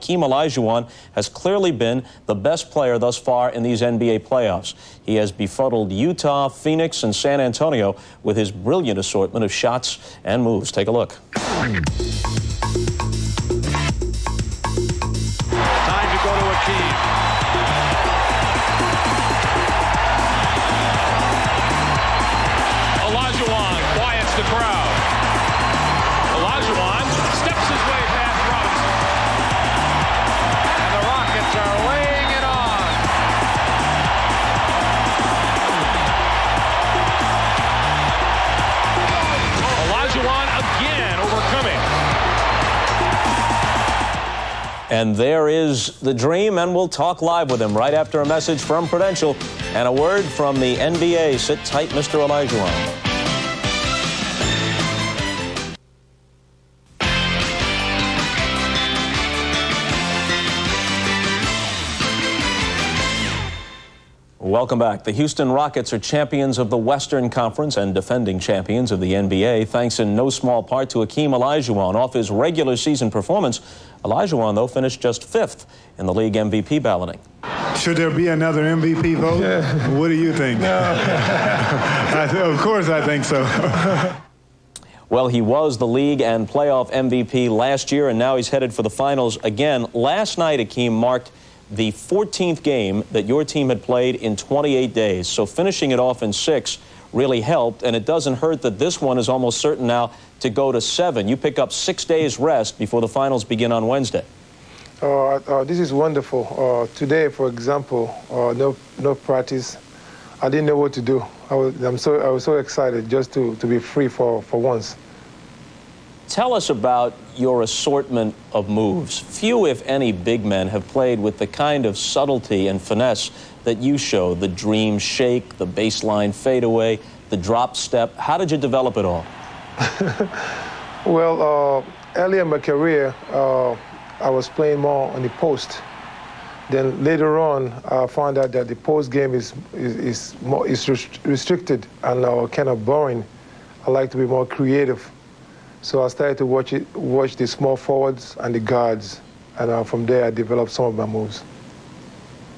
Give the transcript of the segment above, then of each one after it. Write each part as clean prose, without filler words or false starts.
Hakeem Olajuwon has clearly been the best player thus far in these NBA playoffs. He has befuddled Utah, Phoenix, and San Antonio with his brilliant assortment of shots and moves. Take a look. Time to go to Hakeem. Olajuwon quiets the crowd. Olajuwon steps his way past Robinson. And the Rockets are laying it on. Olajuwon again overcoming. And there is the dream, and we'll talk live with him right after a message from Prudential and a word from the NBA. Sit tight, Mr. Olajuwon. Welcome back. The Houston Rockets are champions of the Western Conference and defending champions of the NBA, thanks in no small part to Hakeem Olajuwon. Off his regular season performance, Olajuwon, though, finished just 5th in the league MVP balloting. Should there be another MVP vote? Yeah. What do you think? No. Of course I think so. Well, he was the league and playoff MVP last year, and now he's headed for the finals again. Last night, Hakeem marked the 14th game that your team had played in 28 days. So finishing it off in 6 really helped, and it doesn't hurt that this one is almost certain now to go to 7. You pick up 6 days rest before the finals begin on Wednesday. This is wonderful. Today, for example, no practice. I didn't know what to do. I was so excited just to be free for once. Tell us about your assortment of moves. Few, if any, big men have played with the kind of subtlety and finesse that you show. The dream shake, the baseline fadeaway, the drop step. How did you develop it all? Well, early in my career, I was playing more on the post. Then later on, I found out that the post game is restricted and kind of boring. I like to be more creative. So I started to watch the small forwards and the guards, and from there I developed some of my moves.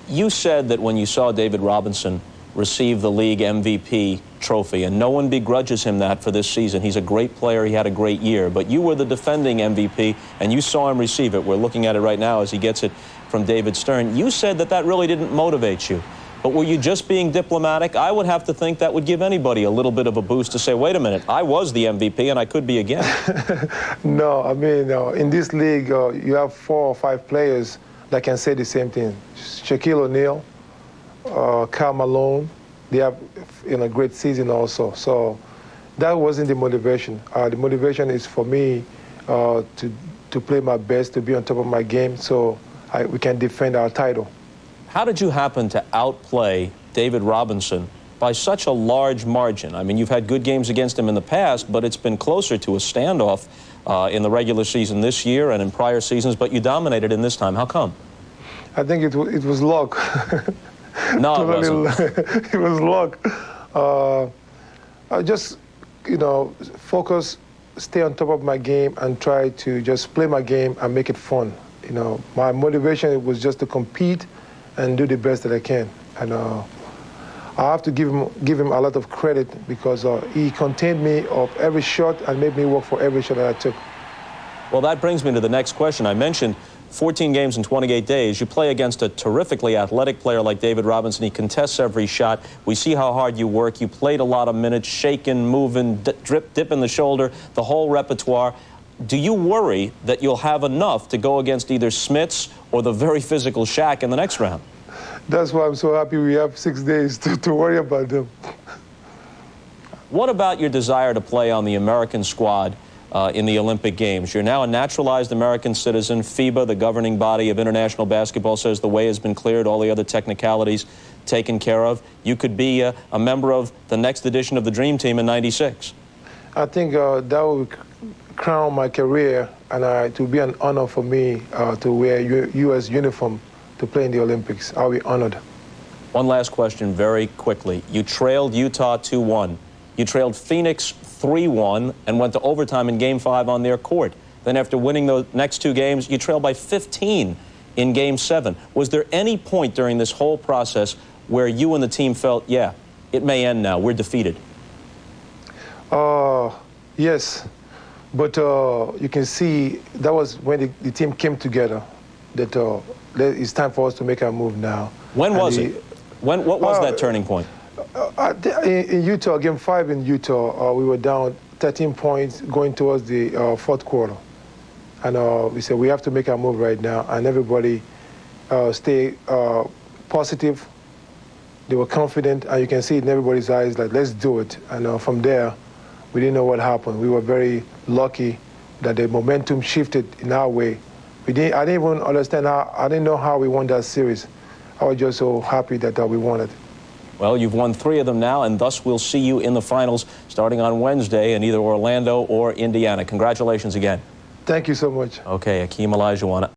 You said that when you saw David Robinson receive the league MVP trophy, and no one begrudges him that for this season. He's a great player. He had a great year. But you were the defending MVP, and you saw him receive it. We're looking at it right now as he gets it from David Stern. You said that that really didn't motivate you. But were you just being diplomatic? I would have to think that would give anybody a little bit of a boost to say, wait a minute, I was the MVP and I could be again. No, I mean, in this league, you have 4 or 5 players that can say the same thing. Shaquille O'Neal, Karl Malone, they have a great season also. So that wasn't the motivation. The motivation is for me to play my best, to be on top of my game so we can defend our title. How did you happen to outplay David Robinson by such a large margin? I mean, you've had good games against him in the past, but it's been closer to a standoff in the regular season this year and in prior seasons, but you dominated in this time. How come? I think it was luck. No, it wasn't. It was luck. I just, focus, stay on top of my game and try to just play my game and make it fun. My motivation was just to compete and do the best that I can. And I have to give him a lot of credit because he contained me of every shot and made me work for every shot that I took. Well, that brings me to the next question. I mentioned 14 games in 28 days. You play against a terrifically athletic player like David Robinson. He contests every shot. We see how hard you work. You played a lot of minutes, shaking, moving, dip in the shoulder, the whole repertoire. Do you worry that you'll have enough to go against either Smits or the very physical Shaq in the next round? That's why I'm so happy we have 6 days to worry about them. What about your desire to play on the American squad in the Olympic Games? You're now a naturalized American citizen. FIBA, the governing body of international basketball, says the way has been cleared, all the other technicalities taken care of. You could be a member of the next edition of the Dream Team in '96. I think that would crown my career, and it will be an honor for me to wear U.S. uniform to play in the Olympics. I'll be honored. One last question very quickly. You trailed Utah 2-1. You trailed Phoenix 3-1 and went to overtime in Game 5 on their court. Then after winning the next 2 games, you trailed by 15 in Game 7. Was there any point during this whole process where you and the team felt, yeah, it may end now, we're defeated? Yes, but you can see that was when the team came together, that it's time for us to make our move now. When was it? What was that turning point? In Utah, Game 5 in Utah, we were down 13 points going towards the fourth quarter. And we said, we have to make our move right now. And everybody stay positive. They were confident, and you can see it in everybody's eyes, like, let's do it. And from there, we didn't know what happened. We were very lucky that the momentum shifted in our way. I didn't even understand how, I didn't know how we won that series. I was just so happy that we won it. Well, you've won 3 of them now, and thus we'll see you in the finals starting on Wednesday in either Orlando or Indiana. Congratulations again. Thank you so much. Okay, Hakeem Olajuwon.